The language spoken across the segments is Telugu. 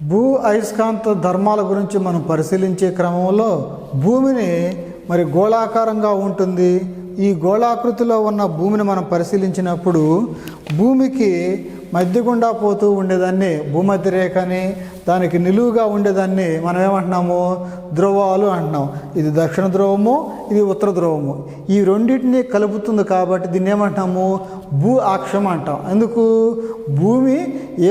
భూ అయస్కాంత ధర్మాల గురించి మనం పరిశీలించే క్రమంలో భూమిని మరి గోళాకారంగా ఉంటుంది. ఈ గోళాకృతిలో ఉన్న భూమిని మనం పరిశీలించినప్పుడు భూమికి మధ్య గుండా పోతూ ఉండేదాన్ని భూమధ్య రేఖ అని, దానికి నిలువుగా ఉండేదాన్ని మనం ఏమంటున్నాము, ధ్రువాలు అంటున్నాం. ఇది దక్షిణ ధ్రువము, ఇది ఉత్తర ధ్రువము. ఈ రెండింటిని కలుపుతుంది కాబట్టి దీన్ని ఏమంటున్నాము, భూ అక్షం అంటాం. ఎందుకు, భూమి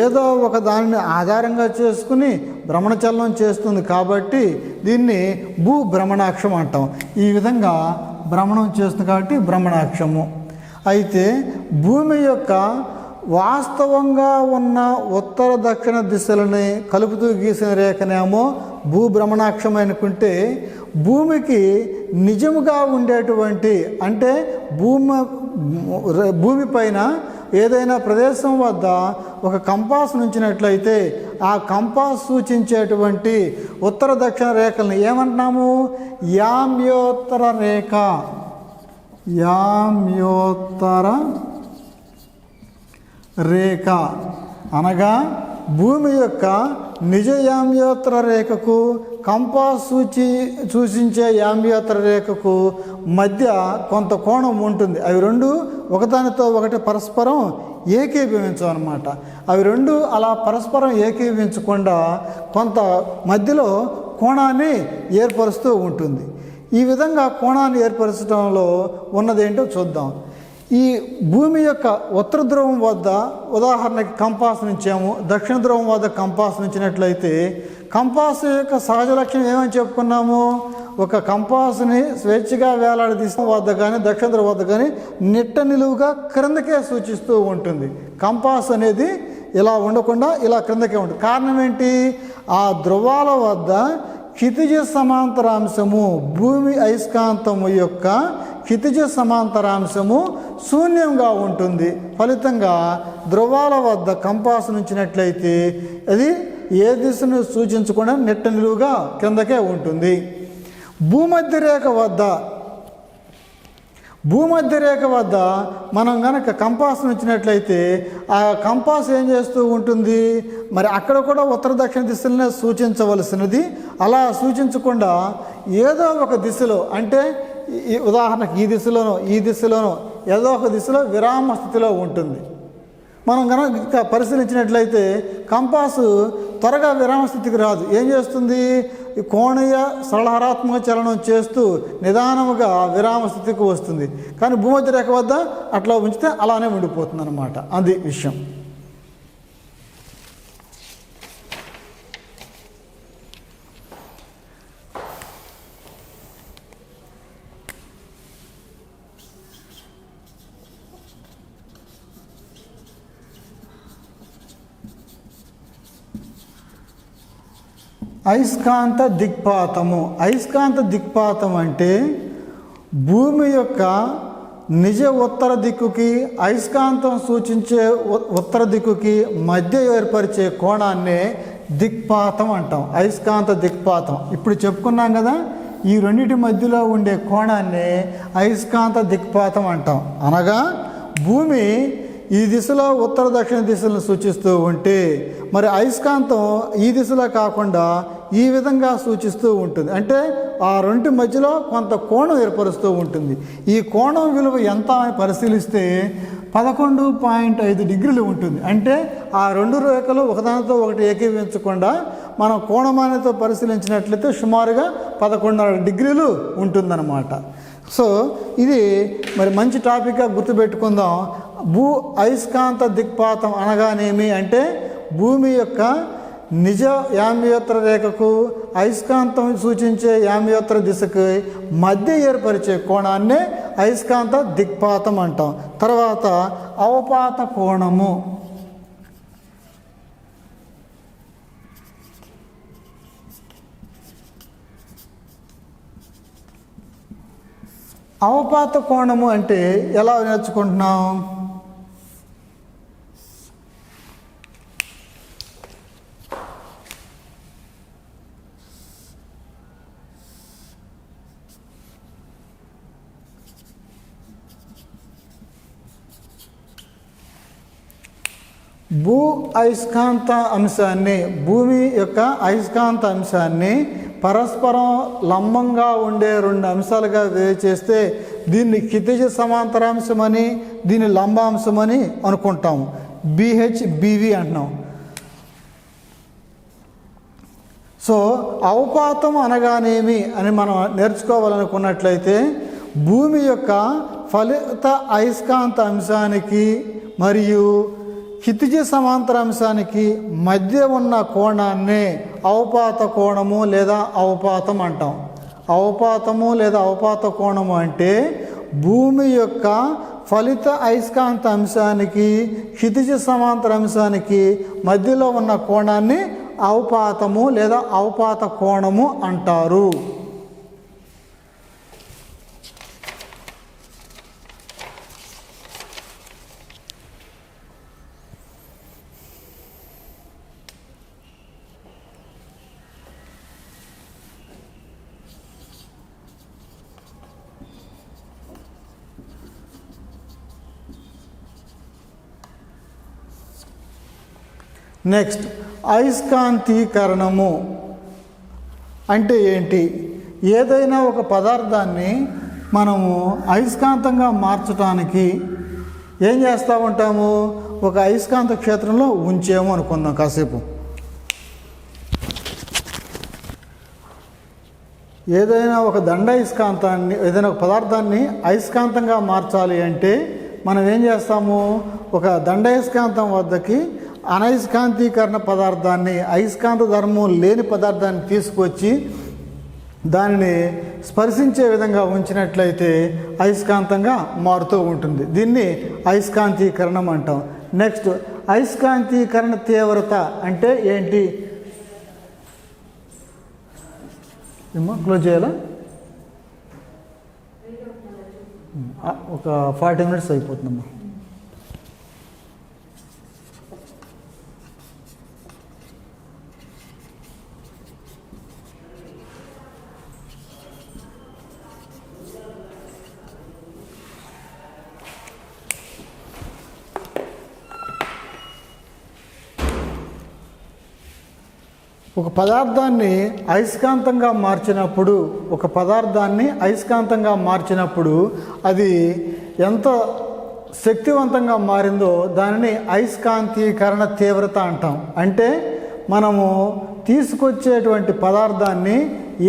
ఏదో ఒక దానిని ఆధారంగా చేసుకుని భ్రమణచలనం చేస్తుంది కాబట్టి దీన్ని భూ భ్రమణాక్షం అంటాం. ఈ విధంగా భ్రమణం చేస్తుంది కాబట్టి భ్రమణాక్షము. అయితే భూమి యొక్క వాస్తవంగా ఉన్న ఉత్తర దక్షిణ దిశలని కలుపుతూ గీసిన రేఖనేమో భూభ్రమణాక్షం అనుకుంటే, భూమికి నిజముగా ఉండేటువంటి అంటే భూమి పైన ఏదైనా ప్రదేశం వద్ద ఒక కంపాస్ ఉంచినట్లయితే ఆ కంపాస్ సూచించేటువంటి ఉత్తర దక్షిణ రేఖల్ని ఏమంటున్నాము, యామ్యోత్తర రేఖ. యామ్యోత్తర రేఖ అనగా భూమి యొక్క నిజ యామ్యోత్తర రేఖకు కంపాస్ సూచించే యామ్యోత్తర రేఖకు మధ్య కొంత కోణం ఉంటుంది. అవి రెండు ఒకదానితో ఒకటి పరస్పరం ఏకీభవించవన్నమాట. అవి రెండు అలా పరస్పరం ఏకీభవించకుండా కొంత మధ్యలో కోణాన్ని ఏర్పరుస్తూ ఉంటుంది. ఈ విధంగా కోణాన్ని ఏర్పరచడంలో ఉన్నదేంటో చూద్దాం. ఈ భూమి యొక్క ఉత్తర ధ్రువం వద్ద ఉదాహరణకి కంపాస్ నుంచాము, దక్షిణ ధ్రువం వద్ద కంపాస్ నుంచినట్లయితే కంపాస్ యొక్క సహజ లక్షణం ఏమని చెప్పుకున్నాము, ఒక కంపాస్ని స్వేచ్ఛగా వేలాడదీసిన వద్ద కానీ దక్షిణ ధ్రువం వద్ద కానీ నిట్ట నిలువుగా క్రిందకే సూచిస్తూ ఉంటుంది. కంపాస్ అనేది ఇలా ఉండకుండా ఇలా క్రిందకే ఉంటుంది. కారణం ఏంటి, ఆ ధ్రువాల వద్ద క్షితిజ సమాంతరాంశము, భూమి అయస్కాంతము యొక్క క్షితిజ సమాంతరాంశము శూన్యంగా ఉంటుంది. ఫలితంగా ధ్రువాల వద్ద కంపాస్ ఉంచినట్లయితే అది ఏ దిశను సూచించకుండా నిట్ట నిలువుగా కిందకే ఉంటుంది. భూమధ్య రేఖ వద్ద మనం కనుక కంపాస్ ఉంచినట్లయితే ఆ కంపాస్ ఏం చేస్తూ ఉంటుంది, మరి అక్కడ కూడా ఉత్తర దక్షిణ దిశలనే సూచించవలసినది. అలా సూచించకుండా ఏదో ఒక దిశలో, అంటే ఉదాహరణకు ఈ దిశలోనో ఏదో ఒక దిశలో విరామ స్థితిలో ఉంటుంది. మనం కనుక పరిశీలించినట్లయితే కంపాసు త్వరగా విరామ స్థితికి రాదు. ఏం చేస్తుంది, కోణీయ సరళహరాత్మక చలనం చేస్తూ నిదానముగా విరామ స్థితికి వస్తుంది. కానీ భూమధ్య రేఖ వద్ద అట్లా ఉంచితే అలానే ఉండిపోతుంది అన్నమాట. అది విషయం. అయస్కాంత దిక్పాతము. అయస్కాంత దిక్పాతం అంటే భూమి యొక్క నిజ ఉత్తర దిక్కుకి అయస్కాంతం సూచించే ఉత్తర దిక్కుకి మధ్య ఏర్పరిచే కోణాన్నే దిక్పాతం అంటాం. అయస్కాంత దిక్పాతం ఇప్పుడు చెప్పుకున్నాం కదా, ఈ రెండింటి మధ్యలో ఉండే కోణాన్నే అయస్కాంత దిక్పాతం అంటాం. అనగా భూమి ఈ దిశలో ఉత్తర దక్షిణ దిశలను సూచిస్తూ ఉంటే మరి అయస్కాంతం ఈ దిశలో కాకుండా ఈ విధంగా సూచిస్తూ ఉంటుంది. అంటే ఆ రెండు మధ్యలో కొంత కోణం ఏర్పరుస్తూ ఉంటుంది. ఈ కోణం విలువ ఎంత అని పరిశీలిస్తే 11.5 డిగ్రీలు ఉంటుంది. అంటే ఆ రెండు రేఖలు ఒకదానితో ఒకటి ఏకీవించకుండా మనం కోణమానితో పరిశీలించినట్లయితే సుమారుగా 11.5 డిగ్రీలు ఉంటుందన్నమాట. సో ఇది మరి మంచి టాపిక్గా గుర్తుపెట్టుకుందాం. భూ అయస్కాంత దిక్పాతం అనగానేమి అంటే భూమి యొక్క నిజ యామ్యోత్తర రేఖకు అయస్కాంతం సూచించే యామ్యోత్తర దిశకు మధ్య ఏర్పరిచే కోణాన్నే అయస్కాంత దిక్పాతం అంటాం. తర్వాత అవపాత కోణము. అవపాత కోణము అంటే ఎలా నేర్చుకుంటున్నాం, భూ అయస్కాంత అంశాన్ని, భూమి యొక్క అయస్కాంత అంశాన్ని పరస్పరం లంబంగా ఉండే రెండు అంశాలుగా వేరు చేస్తే దీన్ని క్షితిజ సమాంతరాంశమని, దీన్ని లంబాంశమని అనుకుంటాం. BHBV అంటున్నాం. సో అవపాతం అనగానేమి అని మనం నేర్చుకోవాలనుకున్నట్లయితే భూమి యొక్క ఫలిత అయస్కాంత అంశానికి మరియు క్షితిజ సమాంతర అంశానికి మధ్య ఉన్న కోణాన్నే అవపాత కోణము లేదా అవపాతం అంటాం. అవపాతము లేదా అవపాత కోణము అంటే భూమి యొక్క ఫలిత అయస్కాంత అంశానికి క్షితిజ సమాంతర అంశానికి మధ్యలో ఉన్న కోణాన్ని అవపాతము లేదా అవపాత కోణము అంటారు. నెక్స్ట్, అయస్కాంతీకరణము అంటే ఏంటి? ఏదైనా ఒక పదార్థాన్ని మనము అయస్కాంతంగా మార్చడానికి ఏం చేస్తూ ఉంటాము? ఒక అయస్కాంత క్షేత్రంలో ఉంచాము అనుకుందాం కాసేపు. ఏదైనా ఒక దండాయస్కాంతాన్ని, ఏదైనా ఒక పదార్థాన్ని అయస్కాంతంగా మార్చాలి అంటే మనం ఏం చేస్తాము? ఒక దండాయస్కాంతం వద్దకి అనయస్కాంతీకరణ పదార్థాన్ని, అయస్కాంత ధర్మం లేని పదార్థాన్ని తీసుకొచ్చి దానిని స్పర్శించే విధంగా ఉంచినట్లయితే అయస్కాంతంగా మారుతూ ఉంటుంది. దీన్ని అయస్కాంతీకరణం అంటాం. నెక్స్ట్, అయస్కాంతీకరణ తీవ్రత అంటే ఏంటి? క్లోజ్ చేయాలా? ఒక 40 minutes అయిపోతుందమ్మా. ఒక పదార్థాన్ని అయస్కాంతంగా మార్చినప్పుడు అది ఎంత శక్తివంతంగా మారిందో దానిని అయస్కాంతీకరణ తీవ్రత అంటాం. అంటే మనము తీసుకొచ్చేటువంటి పదార్థాన్ని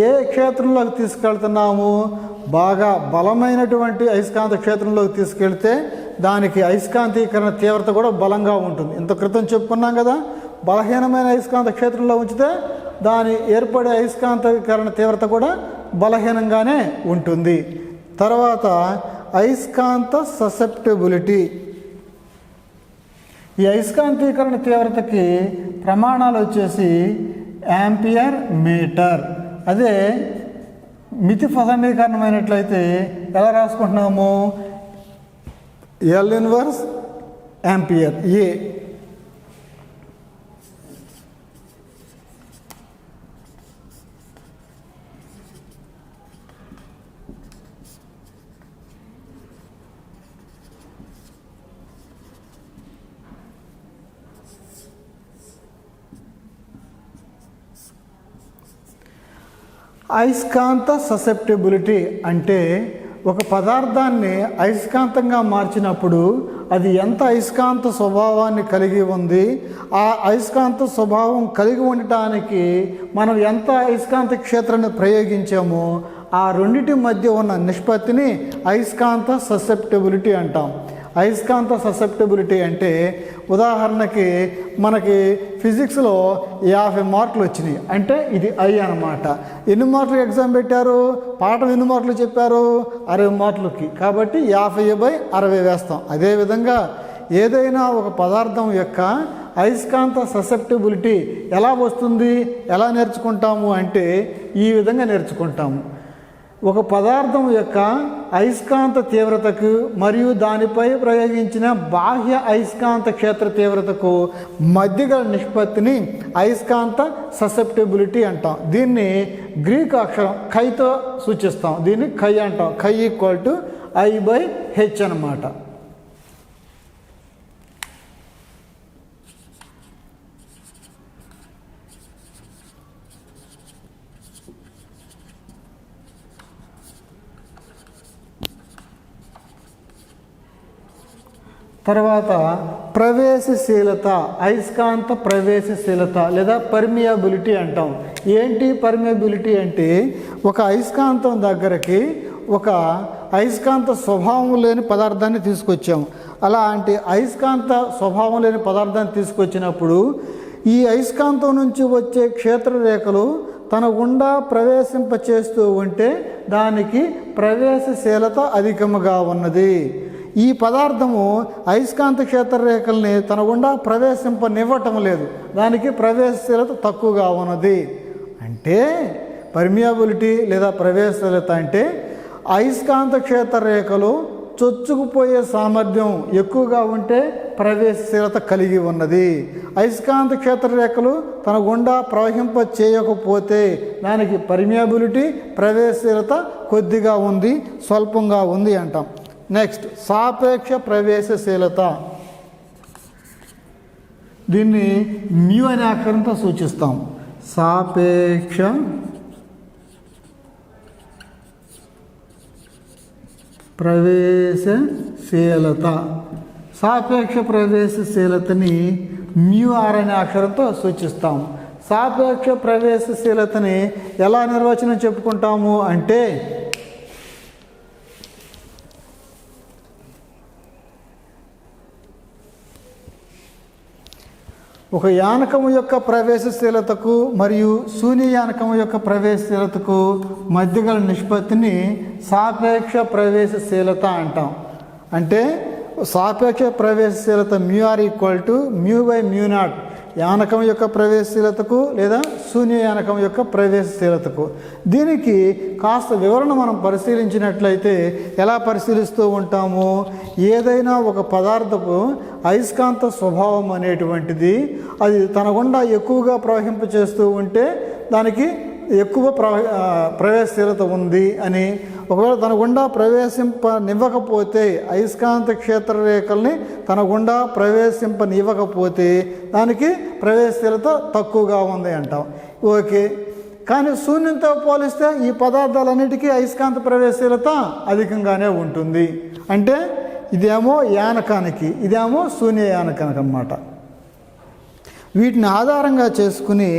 ఏ క్షేత్రంలోకి తీసుకెళ్తున్నాము? బాగా బలమైనటువంటి అయస్కాంత క్షేత్రంలోకి తీసుకెళ్తే దానికి అయస్కాంతీకరణ తీవ్రత కూడా బలంగా ఉంటుంది. ఇంత క్రితం చెప్పుకున్నాం కదా, బలహీనమైన అయస్కాంత క్షేత్రంలో ఉంచితే దాని ఏర్పడే అయస్కాంతీకరణ తీవ్రత కూడా బలహీనంగానే ఉంటుంది. తర్వాత అయస్కాంత ససెప్టిబిలిటీ. ఈ అయస్కాంతీకరణ తీవ్రతకి ప్రమాణాలు వచ్చేసి యాంపియర్ మీటర్. అదే మితి సమీకరణమైనట్లయితే ఎలా రాసుకుంటున్నాము? L ఇన్వర్స్ యాంపియర్ ఏ. అయస్కాంత ససెప్టిబిలిటీ అంటే ఒక పదార్థాన్ని అయస్కాంతంగా మార్చినప్పుడు అది ఎంత అయస్కాంత స్వభావాన్ని కలిగి ఉంది, ఆ అయస్కాంత స్వభావం కలిగి ఉండటానికి మనం ఎంత అయస్కాంత క్షేత్రాన్ని ప్రయోగించామో ఆ రెండిటి మధ్య ఉన్న నిష్పత్తిని అయస్కాంత ససెప్టిబిలిటీ అంటాం. అయస్కాంత ససెప్టిబిలిటీ అంటే ఉదాహరణకి మనకి ఫిజిక్స్లో 50 మార్కులు వచ్చినాయి అంటే ఇది ఐ అన్నమాట. ఎన్ని మార్కులు ఎగ్జామ్ పెట్టారు? పాఠం ఎన్ని మార్కులు చెప్పారు? 60 మార్కులకి. కాబట్టి 50/60 వేస్తాం. అదేవిధంగా ఏదైనా ఒక పదార్థం యొక్క అయస్కాంత ససెప్టిబిలిటీ ఎలా వస్తుంది, ఎలా నేర్చుకుంటాము అంటే ఈ విధంగా నేర్చుకుంటాము. ఒక పదార్థం యొక్క అయస్కాంత తీవ్రతకు మరియు దానిపై ప్రయోగించిన బాహ్య అయస్కాంత క్షేత్ర తీవ్రతకు మధ్య గల నిష్పత్తిని అయస్కాంత ససెప్టిబిలిటీ అంటాం. దీన్ని గ్రీక్ అక్షరం ఖైతో సూచిస్తాం. దీన్ని ఖై అంటాం. ఖై = I/H అన్నమాట. తర్వాత ప్రవేశశీలత, అయస్కాంత ప్రవేశశీలత లేదా పర్మియబిలిటీ అంటాం. ఏంటి పర్మియబిలిటీ అంటే ఒక అయస్కాంతం దగ్గరికి ఒక అయస్కాంత స్వభావం లేని పదార్థాన్ని తీసుకొచ్చాము. అలాంటి అయస్కాంత స్వభావం లేని పదార్థాన్ని తీసుకొచ్చినప్పుడు ఈ అయస్కాంతం నుంచి వచ్చే క్షేత్రరేఖలు తన గుండా ప్రవేశింపచేస్తూ ఉంటే దానికి ప్రవేశశీలత అధికముగా ఉన్నది. ఈ పదార్థము అయస్కాంత క్షేత్రరేఖల్ని తన గుండా ప్రవేశింపనివ్వటం లేదు, దానికి ప్రవేశశీలత తక్కువగా ఉన్నది. అంటే పర్మియబిలిటీ లేదా ప్రవేశశీలత అంటే అయస్కాంత క్షేత్రరేఖలు చొచ్చుకుపోయే సామర్థ్యం ఎక్కువగా ఉంటే ప్రవేశశీలత కలిగి ఉన్నది. అయస్కాంత క్షేత్రరేఖలు తన గుండా ప్రవహింప చేయకపోతే దానికి పర్మియబిలిటీ ప్రవేశశీలత కొద్దిగా ఉంది, స్వల్పంగా ఉంది అంటాం. నెక్స్ట్ సాపేక్ష ప్రవేశశీలత, దీన్ని మ్యూ అనే అక్షరంతో సూచిస్తాం. సాపేక్ష ప్రవేశశీలత, సాపేక్ష ప్రవేశశీలతని మ్యూ ఆర్ అనే అక్షరంతో సూచిస్తాం. సాపేక్ష ప్రవేశశీలతని ఎలా నిర్వచనం చెప్పుకుంటాము అంటే ఒక యానకము యొక్క ప్రవేశశీలతకు మరియు శూన్య యానకము యొక్క ప్రవేశశీలతకు మధ్య గల నిష్పత్తిని సాపేక్ష ప్రవేశశీలత అంటాం. అంటే సాపేక్ష ప్రవేశశీలత mu r equal to mu by mu naught, యానకం యొక్క ప్రవేశశీలతకు లేదా శూన్య యానకం యొక్క ప్రవేశశీలతకు. దీనికి కాస్త వివరణ మనం పరిశీలించినట్లయితే ఎలా పరిశీలిస్తూ ఉంటాము, ఏదైనా ఒక పదార్థపు అయస్కాంత స్వభావం అనేటువంటిది అది తన గుండా ఎక్కువగా ప్రవహింపచేస్తూ ఉంటే దానికి ఎక్కువ ప్రవేశశీలత ఉంది అని, ఒకవేళ తన గుండా ప్రవేశింపనివ్వకపోతే అయస్కాంత క్షేత్రరేఖల్ని తన గుండా ప్రవేశింపనివ్వకపోతే దానికి ప్రవేశశీలత తక్కువగా ఉంది అంటాం. ఓకే, కానీ శూన్యంతో పోలిస్తే ఈ పదార్థాలన్నిటికీ అయస్కాంత ప్రవేశశీలత అధికంగానే ఉంటుంది. అంటే ఇదేమో యానకానికి, ఇదేమో శూన్య యానకానికి అన్నమాట. వీటిని ఆధారంగా చేసుకుని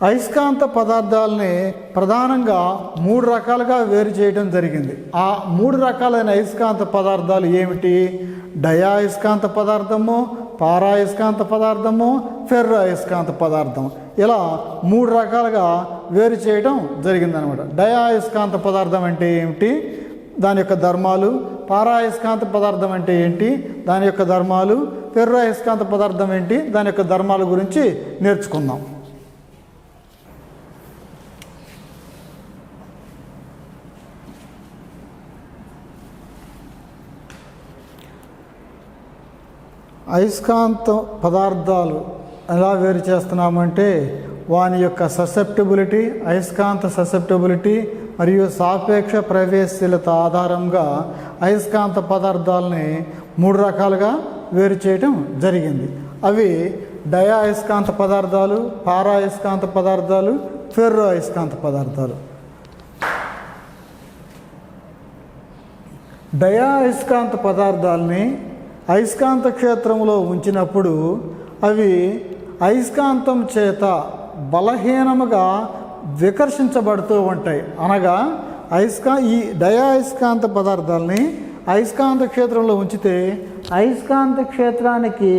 అయస్కాంత పదార్థాలని ప్రధానంగా 3 రకాలుగా వేరు చేయడం జరిగింది. ఆ 3 రకాలైన అయస్కాంత పదార్థాలు ఏమిటి? డయాయస్కాంత పదార్థము, పారాయస్కాంత పదార్థము, ఫెర్రో అయస్కాంత పదార్థం, ఇలా 3 రకాలుగా వేరు చేయడం జరిగిందనమాట. డయాయస్కాంత పదార్థం అంటే ఏమిటి, దాని యొక్క ధర్మాలు, పారాయస్కాంత పదార్థం అంటే ఏంటి, దాని యొక్క ధర్మాలు, ఫెర్రో అయస్కాంత పదార్థం ఏంటి, దాని యొక్క ధర్మాల గురించి నేర్చుకుందాం. అయస్కాంత పదార్థాలు ఎలా వేరు చేస్తున్నామంటే వాని యొక్క ససెప్టబిలిటీ, అయస్కాంత ససెప్టబిలిటీ మరియు సాపేక్ష ప్రవేశశీలత ఆధారంగా అయస్కాంత పదార్థాలని 3 రకాలుగా వేరు చేయడం జరిగింది. అవి డయా అయస్కాంత పదార్థాలు, పారా అయస్కాంత పదార్థాలు, ఫెర్రో అయస్కాంత పదార్థాలు. డయా అయస్కాంత పదార్థాలని అయస్కాంత క్షేత్రంలో ఉంచినప్పుడు అవి అయస్కాంతం చేత బలహీనముగా వికర్షించబడుతూ ఉంటాయి. అనగా ఈ డయా అయస్కాంత పదార్థాలని అయస్కాంత క్షేత్రంలో ఉంచితే అయస్కాంత క్షేత్రానికి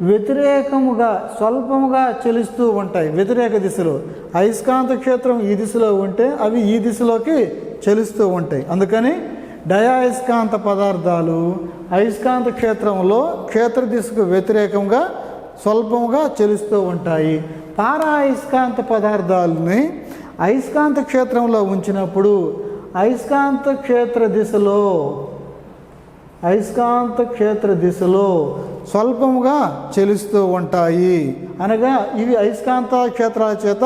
వ్యతిరేకముగా స్వల్పముగా చలిస్తూ ఉంటాయి. వ్యతిరేక దిశలో అయస్కాంత క్షేత్రం ఈ దిశలో ఉంటే అవి ఈ దిశలోకి చలిస్తూ ఉంటాయి. అందుకని డయాయస్కాంత పదార్థాలు అయస్కాంత క్షేత్రంలో క్షేత్ర దిశకు వ్యతిరేకంగా స్వల్పంగా చలిస్తూ ఉంటాయి. పారాయస్కాంత పదార్థాలని అయస్కాంత క్షేత్రంలో ఉంచినప్పుడు అయస్కాంత క్షేత్ర దిశలో స్వల్పముగా చలిస్తూ ఉంటాయి. అనగా ఇవి అయస్కాంత క్షేత్రాల చేత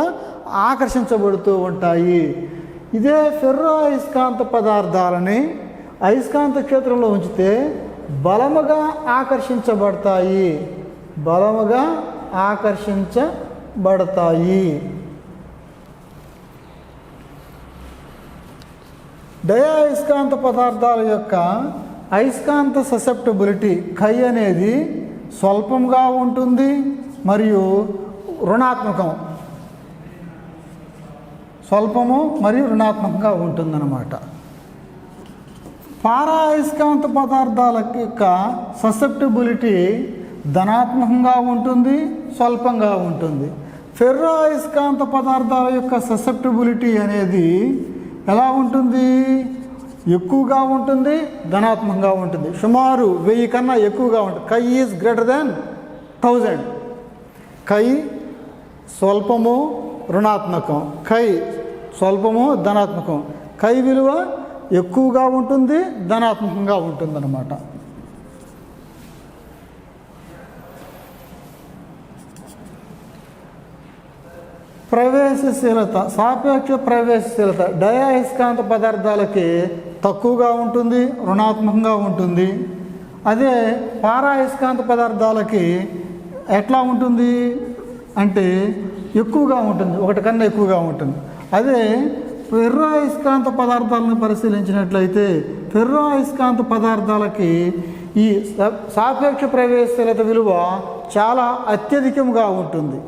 ఆకర్షించబడుతూ ఉంటాయి. ఇదే ఫెర్రో అయస్కాంత పదార్థాలని అయస్కాంత క్షేత్రంలో ఉంచితే బలముగా ఆకర్షించబడతాయి. డయాయస్కాంత పదార్థాల యొక్క అయస్కాంత ససెప్టబిలిటీ కై అనేది స్వల్పంగా ఉంటుంది మరియు రుణాత్మకం, స్వల్పము మరియు రుణాత్మకంగా ఉంటుందన్నమాట. పారా అయస్కాంత పదార్థాల యొక్క ససెప్టబిలిటీ ధనాత్మకంగా ఉంటుంది, స్వల్పంగా ఉంటుంది. ఫెర్రో అయస్కాంత పదార్థాల యొక్క ససెప్టబిలిటీ అనేది ఎలా ఉంటుంది? ఎక్కువగా ఉంటుంది, ధనాత్మకంగా ఉంటుంది. సుమారు 1000 కన్నా ఎక్కువగా ఉంటుంది. K is greater than 1000. కై స్వల్పము రుణాత్మకం, కై స్వల్పము ధనాత్మకం. కై విలువ ఎక్కువగా ఉంటుంది, ధనాత్మకంగా ఉంటుందన్నమాట. ప్రవేశశీలత, సాపేక్ష ప్రవేశశీలత డయాయస్కాంత పదార్థాలకి తక్కువగా ఉంటుంది, రుణాత్మకంగా ఉంటుంది. అదే పారాయస్కాంత పదార్థాలకి ఎట్లా ఉంటుంది అంటే ఎక్కువగా ఉంటుంది, ఒకటి కన్నా ఎక్కువగా ఉంటుంది. అదే ఫెర్రో అయస్కాంత పదార్థాలను పరిశీలించినట్లయితే ఫెర్రో అయస్కాంత పదార్థాలకి ఈ సాపేక్ష ప్రవేశశీలత విలువ చాలా అత్యధికంగా ఉంటుంది.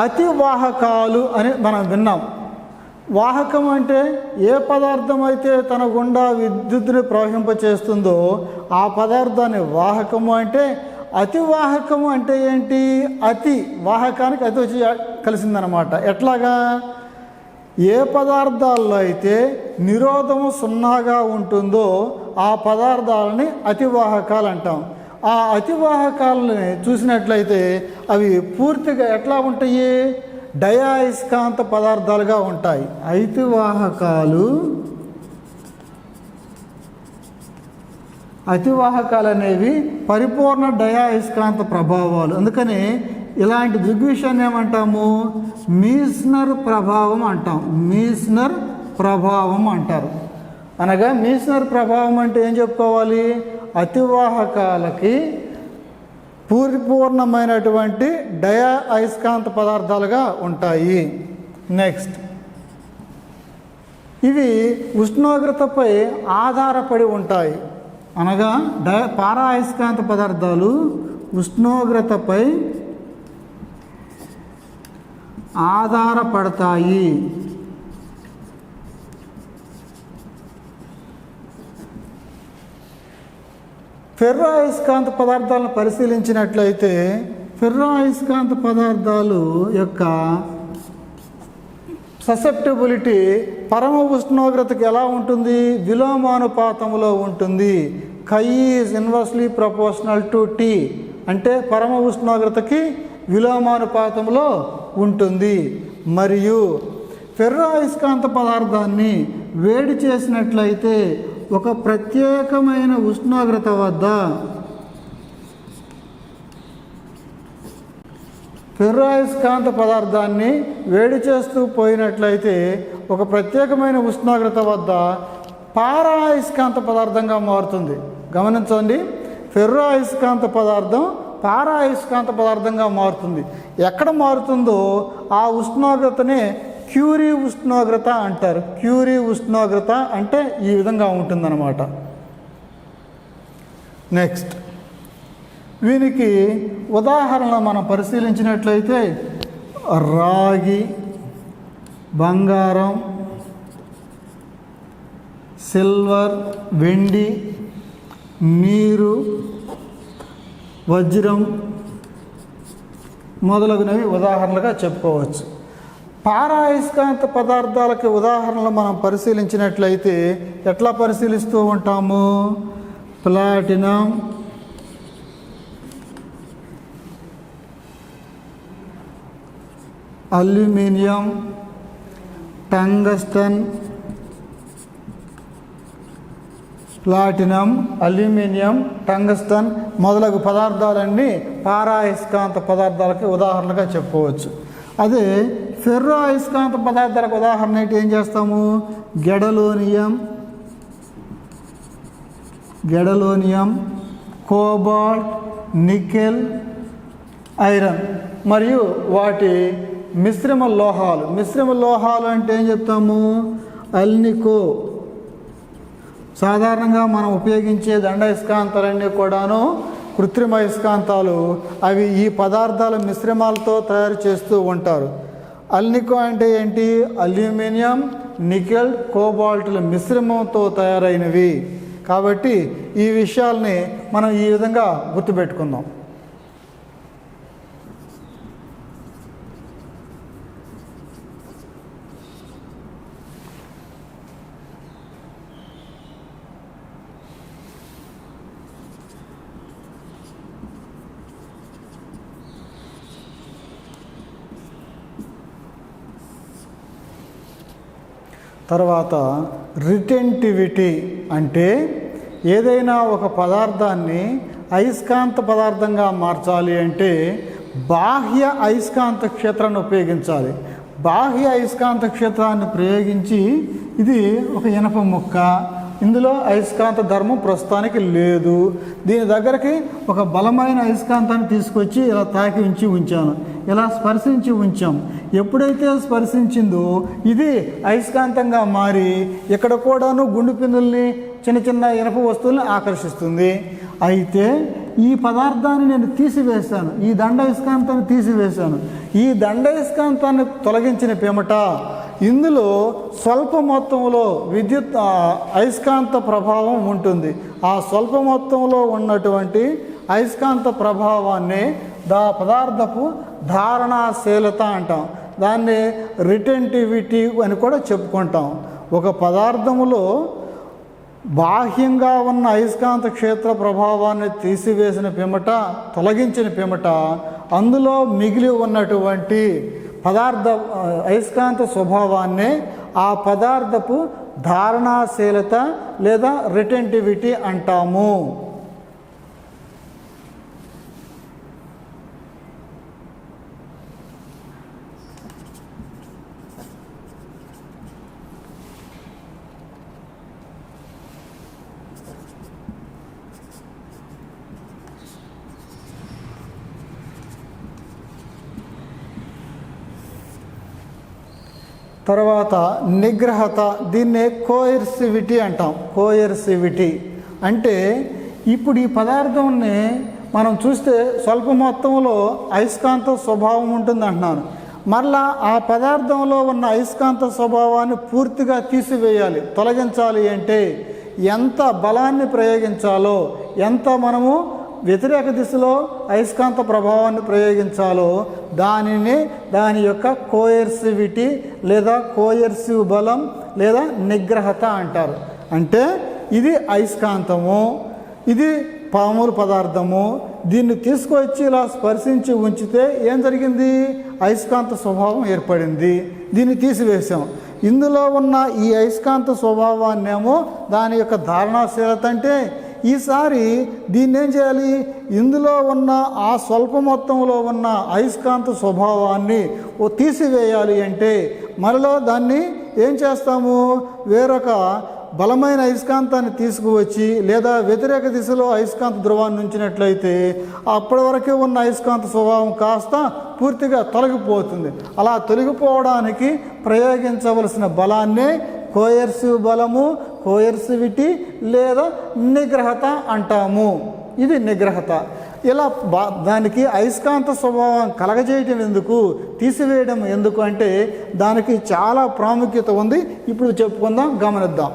అతి వాహకాలు అని మనం విన్నాం. వాహకం అంటే ఏ పదార్థం అయితే తన గుండా విద్యుత్తుని ప్రవహింపచేస్తుందో ఆ పదార్థాన్ని వాహకము అంటే. అతి వాహకము అంటే ఏంటి? అతి వాహకానికి అతి వచ్చి కలిసిందనమాట. ఎట్లాగా? ఏ పదార్థాల్లో అయితే నిరోధము 0గా ఉంటుందో ఆ పదార్థాలని అతివాహకాలు అంటాం. ఆ అతివాహకాలని చూసినట్లయితే అవి పూర్తిగా ఎట్లా ఉంటాయి? డయాయస్కాంత పదార్థాలుగా ఉంటాయి. అతివాహకాలు అనేవి పరిపూర్ణ డయాయస్కాంత ప్రభావాలు. అందుకని ఇలాంటి దృగ్విషయాన్ని ఏమంటాము? మీస్నర్ ప్రభావం అంటాం. మీస్నర్ ప్రభావం అంటారు. అనగా మీస్నర్ ప్రభావం అంటే ఏం చెప్పుకోవాలి? అతివాహకాలకి పరిపూర్ణమైనటువంటి డయాయస్కాంత పదార్థాలుగా ఉంటాయి. నెక్స్ట్, ఇవి ఉష్ణోగ్రతపై ఆధారపడి ఉంటాయి. అనగా పారాయస్కాంత పదార్థాలు ఉష్ణోగ్రతపై ఆధారపడతాయి. ఫెర్రో అయస్కాంత పదార్థాలను పరిశీలించినట్లయితే ఫెర్రో అయస్కాంత పదార్థాలు యొక్క ససెప్టబిలిటీ పరమ ఉష్ణోగ్రతకి ఎలా ఉంటుంది? విలోమానుపాతంలో ఉంటుంది. K is inversely proportional to T అంటే పరమ ఉష్ణోగ్రతకి విలోమానుపాతంలో ఉంటుంది. మరియు ఫెర్రో అయస్కాంత పదార్థాన్ని వేడి చేసినట్లయితే ఒక ప్రత్యేకమైన ఉష్ణోగ్రత వద్ద ఫెర్రో అయస్కాంత పదార్థాన్ని వేడి చేస్తూ పోయినట్లయితే ఒక ప్రత్యేకమైన ఉష్ణోగ్రత వద్ద పారా అయస్కాంత పదార్థంగా మారుతుంది. గమనించండి, ఫెర్రో అయస్కాంత పదార్థం పారా అయస్కాంత పదార్థంగా మారుతుంది. ఎక్కడ మారుతుందో ఆ ఉష్ణోగ్రతనే క్యూరీ ఉష్ణోగ్రత అంటారు. క్యూరీ ఉష్ణోగ్రత అంటే ఈ విధంగా ఉంటుందన్నమాట. నెక్స్ట్, వీనికి ఉదాహరణ మనం పరిశీలించినట్లయితే రాగి, బంగారం, సిల్వర్, వెండి, నీరు, వజ్రం మొదలగునవి ఉదాహరణలుగా చెప్పుకోవచ్చు. పారాయస్కాంత పదార్థాలకి ఉదాహరణలు మనం పరిశీలించినట్లయితే ఎట్లా పరిశీలిస్తూ ఉంటాము? Platinum, aluminium, tungsten, platinum, aluminium, tungsten మొదలగు పదార్థాలన్నీ పారాయస్కాంత పదార్థాలకి ఉదాహరణగా చెప్పుకోవచ్చు. అదే ఫెర్రో అయస్కాంత పదార్థాలకు ఉదాహరణ అయితే ఏం చేస్తాము? గెడలోనియం, కోబాల్ట్, నికెల్, ఐరన్ మరియు వాటి మిశ్రమ లోహాలు అంటే ఏం చెప్తాము? అల్నికో, సాధారణంగా మనం ఉపయోగించే దండాయస్కాంతాలన్నీ కూడాను కృత్రిమ అయస్కాంతాలు. అవి ఈ పదార్థాల మిశ్రమాలతో తయారు చేస్తూ ఉంటారు. అల్నికో అంటే ఏంటి? అల్యూమినియం, నికెల్, కోబాల్ట్ల మిశ్రమంతో తయారైనవి. కాబట్టి ఈ విషయాల్ని మనం ఈ విధంగా గుర్తుపెట్టుకుందాం. తర్వాత రిటెంటివిటీ అంటే ఏదైనా ఒక పదార్థాన్ని అయస్కాంత పదార్థంగా మార్చాలి అంటే బాహ్య అయస్కాంత క్షేత్రాన్ని ఉపయోగించాలి. బాహ్య అయస్కాంత క్షేత్రాన్ని ప్రయోగించి ఇది ఒక ఇనప ముక్క, ఇందులో అయస్కాంత ధర్మం ప్రస్తుతానికి లేదు, దీని దగ్గరికి ఒక బలమైన అయస్కాంతాన్ని తీసుకొచ్చి ఇలా తాకి ఉంచాను, ఇలా స్పర్శించి ఉంచాం. ఎప్పుడైతే స్పర్శించిందో ఇది అయస్కాంతంగా మారి ఇక్కడ కూడాను గుండు పిందుల్ని చిన్న చిన్న ఇనప వస్తువుల్ని ఆకర్షిస్తుంది. అయితే ఈ పదార్థాన్ని నేను తీసివేశాను, ఈ దండాయస్కాంతాన్ని తీసివేశాను. ఈ దండాయస్కాంతాన్ని తొలగించిన పిమ్మట ఇందులో స్వల్ప మొత్తంలో విద్యుత్ అయస్కాంత ప్రభావం ఉంటుంది. ఆ స్వల్ప మొత్తంలో ఉన్నటువంటి అయస్కాంత ప్రభావాన్ని పదార్థపు ధారణాశీలత అంటాం. దాన్ని రిటెంటివిటీ అని కూడా చెప్పుకుంటాం. ఒక పదార్థములో బాహ్యంగా ఉన్న అయస్కాంత క్షేత్ర ప్రభావాన్ని తీసివేసిన పిమ్మట, తొలగించిన పిమ్మట అందులో మిగిలి ఉన్నటువంటి పదార్థ అయస్కాంత స్వభావాన్ని ఆ పదార్థపు ధారణాశీలత లేదా రిటెంటివిటీ అంటాము. తర్వాత నిగ్రహత, దీన్నే కోయర్సివిటీ అంటాం. కోయర్సివిటీ అంటే ఇప్పుడు ఈ పదార్థంని మనం చూస్తే స్వల్ప మొత్తంలో అయస్కాంత స్వభావం ఉంటుంది అంటున్నాను. మరలా ఆ పదార్థంలో ఉన్న అయస్కాంత స్వభావాన్ని పూర్తిగా తీసివేయాలి, తొలగించాలి అంటే ఎంత బలాన్ని ప్రయోగించాలో, ఎంత మనము వ్యతిరేక దిశలో అయస్కాంత ప్రభావాన్ని ప్రయోగించాలో దాని యొక్క కోయర్సివిటీ లేదా కోయర్సివ్ బలం లేదా నిగ్రహత అంటారు. అంటే ఇది అయస్కాంతము, ఇది మామూలు పదార్థము, దీన్ని తీసుకొచ్చి ఇలా స్పర్శించి ఉంచితే ఏం జరిగింది? అయస్కాంత స్వభావం ఏర్పడింది. దీన్ని తీసివేసాం. ఇందులో ఉన్న ఈ అయస్కాంత స్వభావాన్నేమో దాని యొక్క ధారణాశీలత అంటే ఈసారి దీన్ని ఏం చేయాలి? ఇందులో ఉన్న ఆ స్వల్ప మొత్తంలో ఉన్న అయస్కాంత స్వభావాన్ని తీసివేయాలి అంటే మరలో దాన్ని ఏం చేస్తాము? వేరొక బలమైన అయస్కాంతాన్ని తీసుకువచ్చి లేదా వ్యతిరేక దిశలో అయస్కాంత ధ్రువాన్ని ఉంచినట్లయితే అప్పటి వరకే ఉన్న అయస్కాంత స్వభావం కాస్త పూర్తిగా తొలగిపోతుంది. అలా తొలగిపోవడానికి ప్రయోగించవలసిన బలాన్నే కోయర్సివ్ బలము, కోయర్సివిటీ లేదా నిగ్రహత అంటాము. ఇది నిగ్రహత. ఇలా దానికి అయస్కాంత స్వభావం కలగజేయటం ఎందుకు, తీసివేయడం ఎందుకు అంటే దానికి చాలా ప్రాముఖ్యత ఉంది. ఇప్పుడు చెప్పుకుందాం, గమనిద్దాం.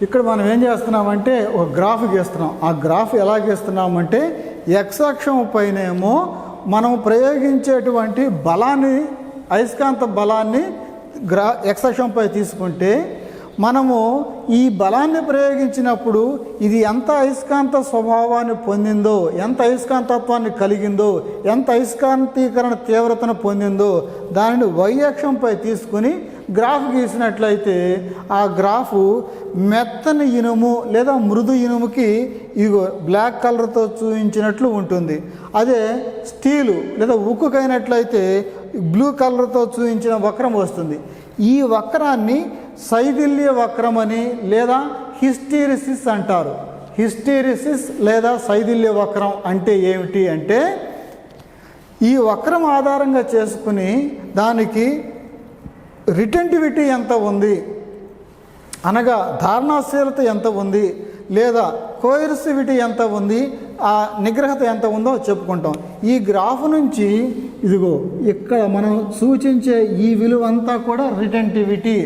ఇక్కడ మనం ఏం చేస్తున్నామంటే ఒక గ్రాఫ్ గీస్తున్నాం. ఆ గ్రాఫ్ ఎలా గీస్తున్నామంటే ఎక్స్ అక్షం పైనేమో మనం ప్రయోగించేటువంటి బలాన్ని, అయస్కాంత బలాన్ని ఎక్స్ అక్షంపై తీసుకుంటే మనము ఈ బలాన్ని ప్రయోగించినప్పుడు ఇది ఎంత అయస్కాంత స్వభావాన్ని పొందిందో, ఎంత అయస్కాంతత్వాన్ని కలిగిందో, ఎంత అయస్కాంతీకరణ తీవ్రతను పొందిందో దానిని y అక్షంపై తీసుకుని గ్రాఫ్ గీసినట్లయితే ఆ గ్రాఫు మెత్తని ఇనుము లేదా మృదు ఇనుముకి ఇగో బ్లాక్ కలర్తో చూపించినట్లు ఉంటుంది. అదే స్టీలు లేదా ఉక్కుకైనట్లయితే బ్లూ కలర్తో చూపించిన వక్రం వస్తుంది. ఈ వక్రాన్ని శైథిల్య వక్రం అని లేదా హిస్టీరిసిస్ అంటారు. హిస్టీరిసిస్ లేదా శైథిల్య వక్రం అంటే ఏమిటి అంటే ఈ వక్రం ఆధారంగా చేసుకుని దానికి రిటెంటివిటీ ఎంత ఉంది అనగా ధారణాశీలత ఎంత ఉంది లేదా కోయర్సివిటీ ఎంత ఉంది, ఆ నిగ్రహత ఎంత ఉందో చెప్పుకుంటాం. ఈ గ్రాఫ్ నుంచి ఇదిగో ఇక్కడ మనం సూచించే ఈ విలువ అంతా కూడా రిటెంటివిటీ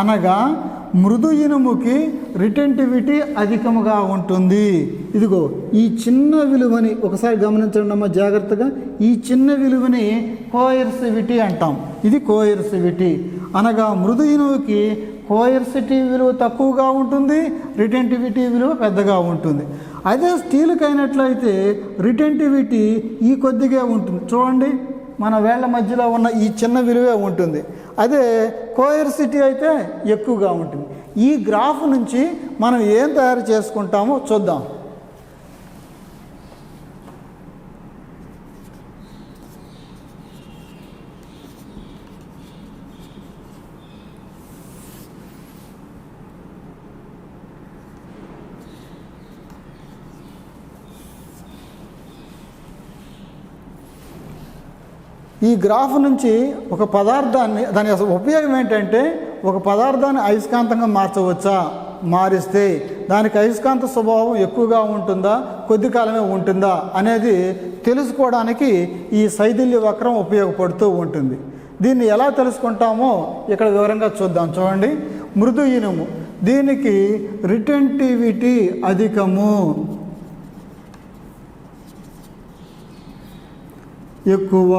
అనగా మృదు ఇనుముకి రిటెంటివిటీ అధికముగా ఉంటుంది. ఇదిగో ఈ చిన్న విలువని ఒకసారి గమనించండి అమ్మా జాగ్రత్తగా. ఈ చిన్న విలువని కోయర్సివిటీ అంటాం. ఇది కోయర్సివిటీ అనగా మృదు ఇనుముకి కోయర్సిటీ విలువ తక్కువగా ఉంటుంది, రిటెంటివిటీ విలువ పెద్దగా ఉంటుంది. అదే స్టీల్కి అయినట్లయితే రిటెంటివిటీ ఈ కొద్దిగా ఉంటుంది. చూడండి, మన వేళ్ల మధ్యలో ఉన్న ఈ చిన్న విలువే ఉంటుంది. అదే కోయర్సిటీ అయితే ఎక్కువగా ఉంటుంది. ఈ గ్రాఫ్ నుంచి మనం ఏం తయారు చేసుకుంటామో చూద్దాం. ఈ గ్రాఫ్ నుంచి ఒక పదార్థాన్ని, దాని అసలు ఉపయోగం ఏంటంటే ఒక పదార్థాన్ని అయస్కాంతంగా మార్చవచ్చా, మారిస్తే దానికి అయస్కాంత స్వభావం ఎక్కువగా ఉంటుందా, కొద్ది కాలమే ఉంటుందా అనేది తెలుసుకోవడానికి ఈ శైథిల్య వక్రం ఉపయోగపడుతూ ఉంటుంది. దీన్ని ఎలా తెలుసుకుంటామో ఇక్కడ వివరంగా చూద్దాం. చూడండి, మృదు ఇనుము దీనికి రిటెంటివిటీ అధికము, ఎక్కువ,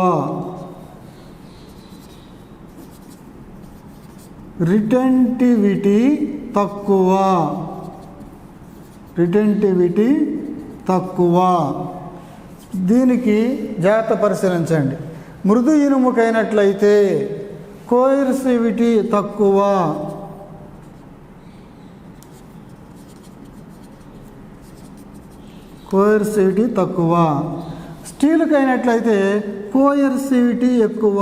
రిటెంటివిటీ తక్కువ, రిటెంటివిటీ తక్కువ. దీనికి జాగ్రత్త పరిశీలించండి. మృదు ఇనుముకైనట్లయితే కోయర్సివిటీ తక్కువ, కోయర్సివిటీ తక్కువ. స్టీల్కి అయినట్లయితే కోయర్సివిటీ ఎక్కువ,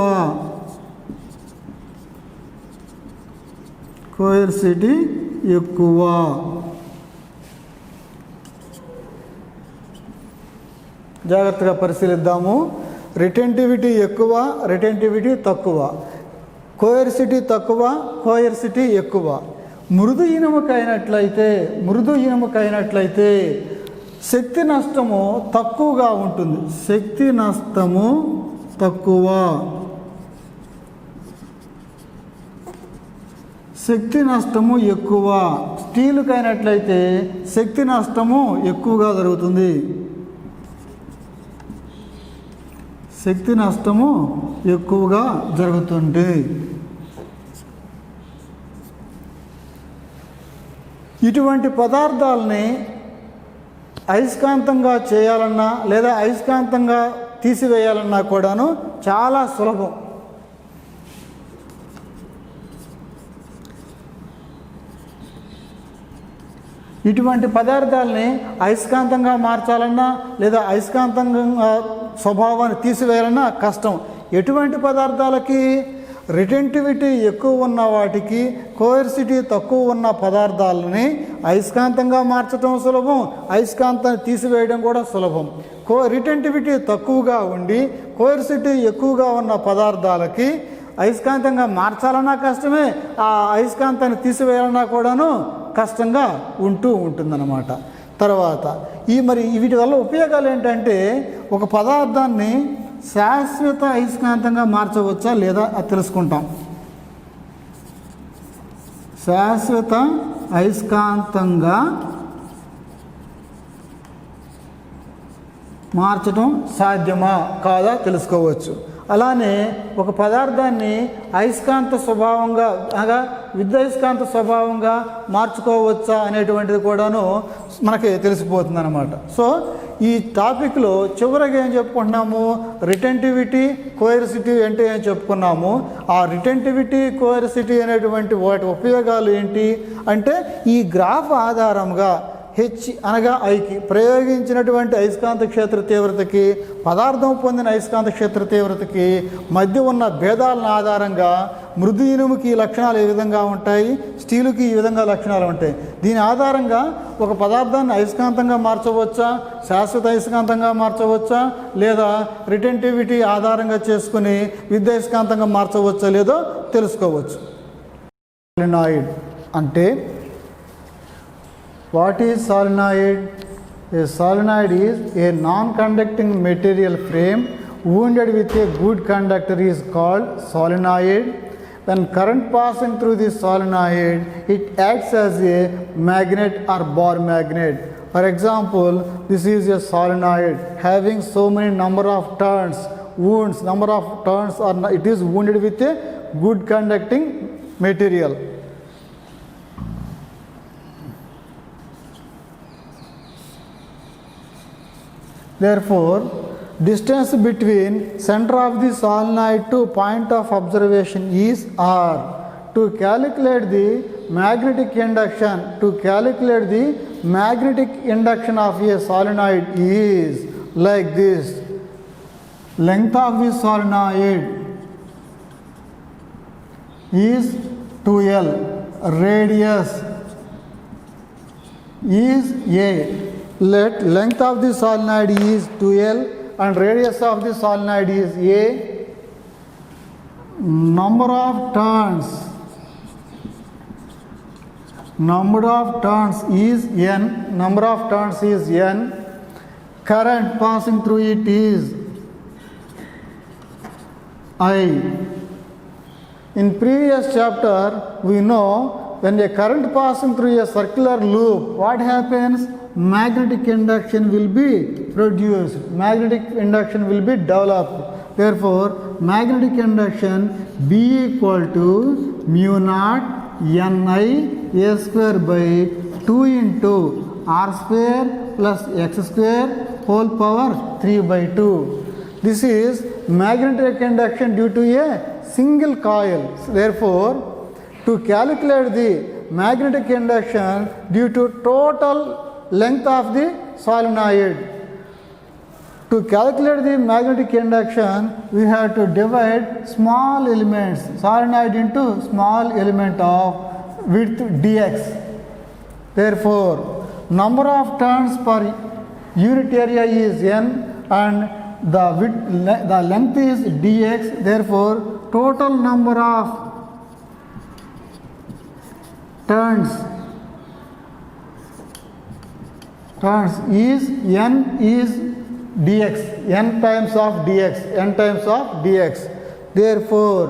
కోయర్సిటీ ఎక్కువ. జాగ్రత్తగా పరిశీలిద్దాము. రిటెంటివిటీ ఎక్కువ, రిటెంటివిటీ తక్కువ, కోయర్సిటీ తక్కువ, కోయర్సిటీ ఎక్కువ. మృదు ఇనుముకైనట్లయితే శక్తి నష్టము తక్కువగా ఉంటుంది, శక్తి నష్టము తక్కువ, శక్తి నష్టము ఎక్కువ. స్టీల్కి అయినట్లయితే శక్తి నష్టము ఎక్కువగా జరుగుతుంది, శక్తి నష్టము ఎక్కువగా జరుగుతుంది. ఇటువంటి పదార్థాలని అయస్కాంతంగా చేయాలన్నా లేదా అయస్కాంతంగా తీసివేయాలన్నా కూడాను చాలా సులభం. ఇటువంటి పదార్థాలని అయస్కాంతంగా మార్చాలన్నా లేదా అయస్కాంతంగా స్వభావాన్ని తీసివేయాలన్నా కష్టం. ఎటువంటి పదార్థాలకి? రిటెంటివిటీ ఎక్కువ ఉన్న వాటికి, కోయర్సిటీ తక్కువ ఉన్న పదార్థాలని అయస్కాంతంగా మార్చడం సులభం, అయస్కాంతాన్ని తీసివేయడం కూడా సులభం. రిటెంటివిటీ తక్కువగా ఉండి కోయర్సిటీ ఎక్కువగా ఉన్న పదార్థాలకి అయస్కాంతంగా మార్చాలన్నా కష్టమే, ఆ అయస్కాంతాన్ని తీసివేయాలన్నా కూడాను కష్టంగా ఉంటుందన్నమాట. తర్వాత మరి వీటి వల్ల ఉపయోగాలు ఏంటంటే ఒక పదార్థాన్ని శాశ్వత అయస్కాంతంగా మార్చవచ్చా లేదా అది తెలుసుకుంటాం. శాశ్వత అయస్కాంతంగా మార్చడం సాధ్యమా కాదా తెలుసుకోవచ్చు. అలానే ఒక పదార్థాన్ని అయస్కాంత స్వభావంగా అనగా విద్యుదయస్కాంత స్వభావంగా మార్చుకోవచ్చా అనేటువంటిది కూడాను మనకి తెలిసిపోతుంది అన్నమాట. సో ఈ టాపిక్లో చివరిగా ఏం చెప్పుకుంటున్నాము, రిటెంటివిటీ కోయర్సిటీ అంటే ఏం చెప్పుకున్నాము. ఆ రిటెంటివిటీ కోయర్సిటీ అనేటువంటి వాటి ఉపయోగాలు ఏంటి అంటే, ఈ గ్రాఫ్ ఆధారంగా హెచ్ అనగా ఐకి ప్రయోగించినటువంటి అయస్కాంత క్షేత్ర తీవ్రతకి పదార్థం పొందిన అయస్కాంత క్షేత్ర తీవ్రతకి మధ్య ఉన్న భేదాలను ఆధారంగా మృదు ఇనుముకి లక్షణాలు ఏ విధంగా ఉంటాయి, స్టీలుకి ఈ విధంగా లక్షణాలు ఉంటాయి. దీని ఆధారంగా ఒక పదార్థాన్ని అయస్కాంతంగా మార్చవచ్చా, శాశ్వత అయస్కాంతంగా మార్చవచ్చా, లేదా రిటెంటివిటీ ఆధారంగా చేసుకుని విద్యుదయస్కాంతంగా మార్చవచ్చా లేదో తెలుసుకోవచ్చు. సోలినాయిడ్ అంటే what is solenoid? A solenoid is a non-conducting material frame wounded with a good conductor is called solenoid. When current passing through the solenoid, it acts as a magnet or bar magnet. For example, this is a solenoid having so many number of turns, wounds, number of turns, or it is wounded with a good conducting material. Therefore, distance between center of the solenoid to point of observation is r. To calculate the magnetic induction of a solenoid is like this. Length of the solenoid is 2L. Radius is A. Let length of the solenoid is 2L and radius of the solenoid is A. Number of turns is N. Number of turns is N. Current passing through it is I. In previous chapter we know when a current passing through a circular loop, what happens? Magnetic induction will be produced, magnetic induction will be developed. Therefore, magnetic induction B equal to mu naught Ni A square by 2 into R square plus X square whole power 3 by 2. This is magnetic induction due to a single coil. Therefore, to calculate the magnetic induction due to total length of the solenoid, to calculate the magnetic induction we have to divide small elements solenoid into small element of width dx. Therefore, number of turns per unit area is n and the length is dx. Therefore, total number of turns is n is dx, n times of dx. Therefore,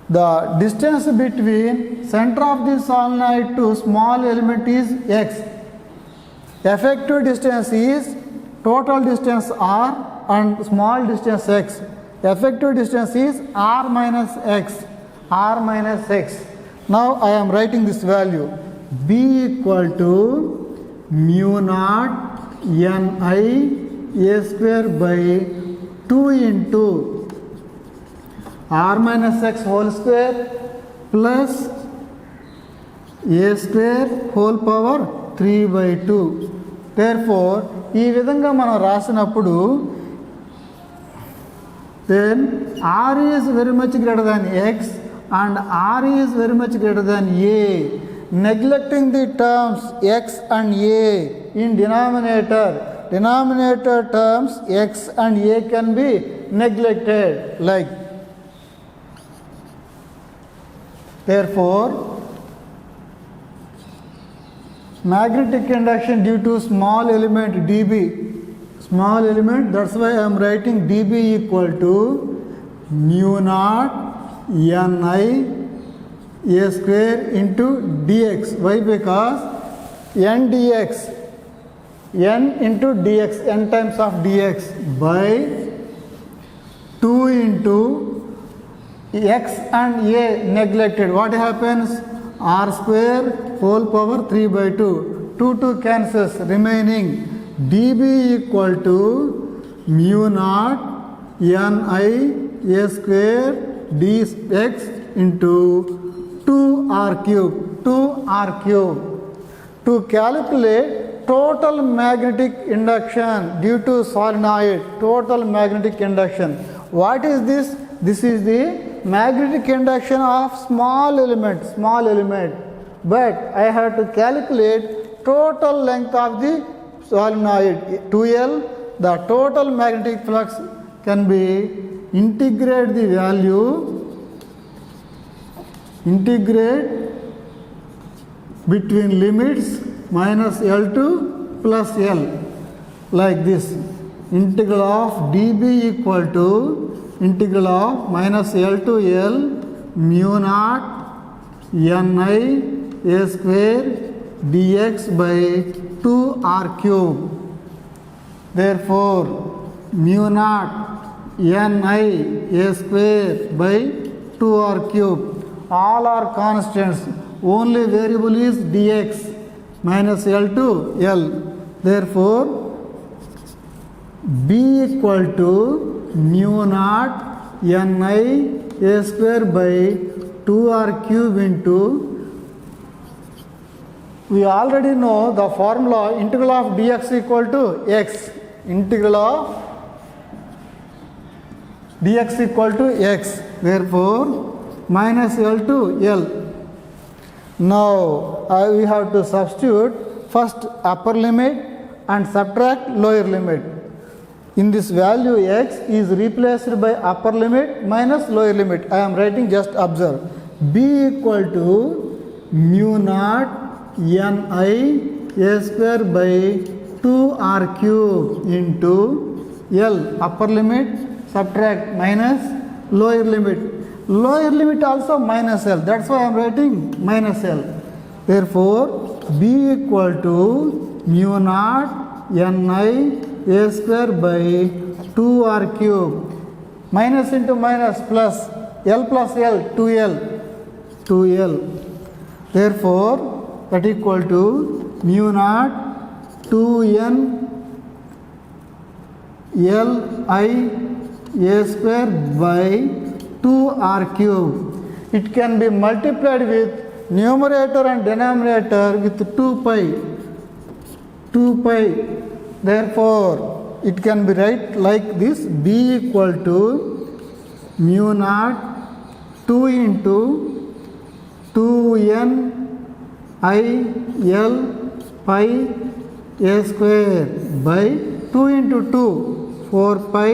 the distance between center of the solenoid to small element is x. Effective distance is total distance r and small distance x. Effective distance is r minus x. Now I am writing this value. B equal to mu naught Ni A square by 2 into R minus x whole square plus A square whole power 3 by 2. Therefore, ఈ విధంగా మనం రాసినప్పుడు then R is very much greater than x and R is very much greater than A. Neglecting the terms x and a in denominator terms x and a can be neglected like. Therefore, magnetic induction due to small element dB, that's why I am writing dB equal to mu naught Ni a square into dx. Why? Because n dx, n into dx, n times of dx by 2 into x and a neglected. What happens? R square whole power 3 by 2. 2 cancels, remaining dB equal to mu naught ni a square dx into 2r cube. 2r cube. To calculate total magnetic induction due to solenoid, total magnetic induction. What is this? This is the magnetic induction of small element. But I have to calculate total length of the solenoid 2L. The total magnetic flux can be integrate the value, integrate between limits minus L to plus L, like this. Integral of dB equal to integral of minus L to L mu naught ni a square dx by 2r cube. Therefore, mu naught ni a square by 2r cube. All are constants. Only variable is dx minus L to L. Therefore, B equal to mu naught ni a square by 2r cube into, we already know the formula, integral of dx equal to x. Integral of dx equal to x. Therefore, minus L to L. Now, we have to substitute first upper limit and subtract lower limit. In this value x is replaced by upper limit minus lower limit. I am writing, just observe. B equal to mu naught ni a square by 2r cube into L, upper limit, subtract minus lower limit. Lower limit also minus L. That's why I am writing minus L. Therefore, B equal to mu naught ni a square by 2r cube. Minus into minus plus L plus L, 2L. Therefore, that equal to mu naught 2n Li a square by 2r cube. It can be multiplied with numerator and denominator with 2 pi. Therefore, it can be write like this. B equal to mu naught 2 into 2n L pi a square by 2 into 2, 4 pi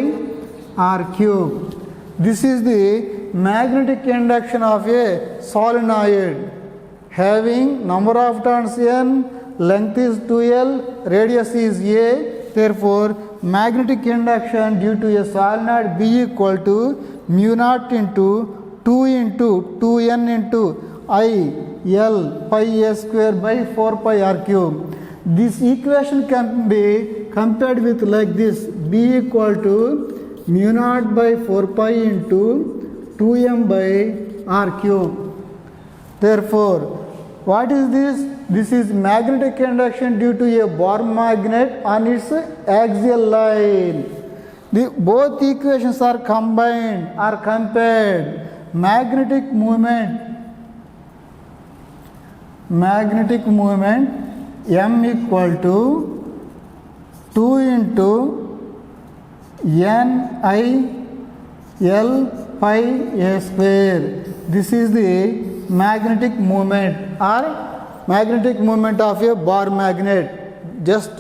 r cube. This is the magnetic induction of a solenoid having number of turns n, length is 2L, radius is A. Therefore, magnetic induction due to a solenoid B equal to mu naught into 2 into 2n into I L pi a square by 4 pi r cube. This equation can be compared with like this. B equal to mu naught by 4 pi into 2m by r cube. Therefore, what is this? This is magnetic induction due to a bar magnet on its axial line. Both equations are combined or compared. Magnetic movement M equal to 2 into ni L pi a square. This is the magnetic moment or magnetic moment of a bar magnet. Just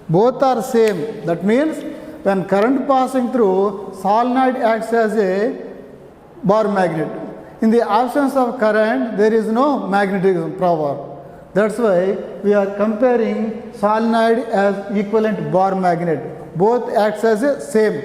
both are same. That means when current passing through, solenoid acts as a bar magnet. In the absence of current, there is no magnetism power. That's why we are comparing solenoid as equivalent bar magnet. Both acts as a same.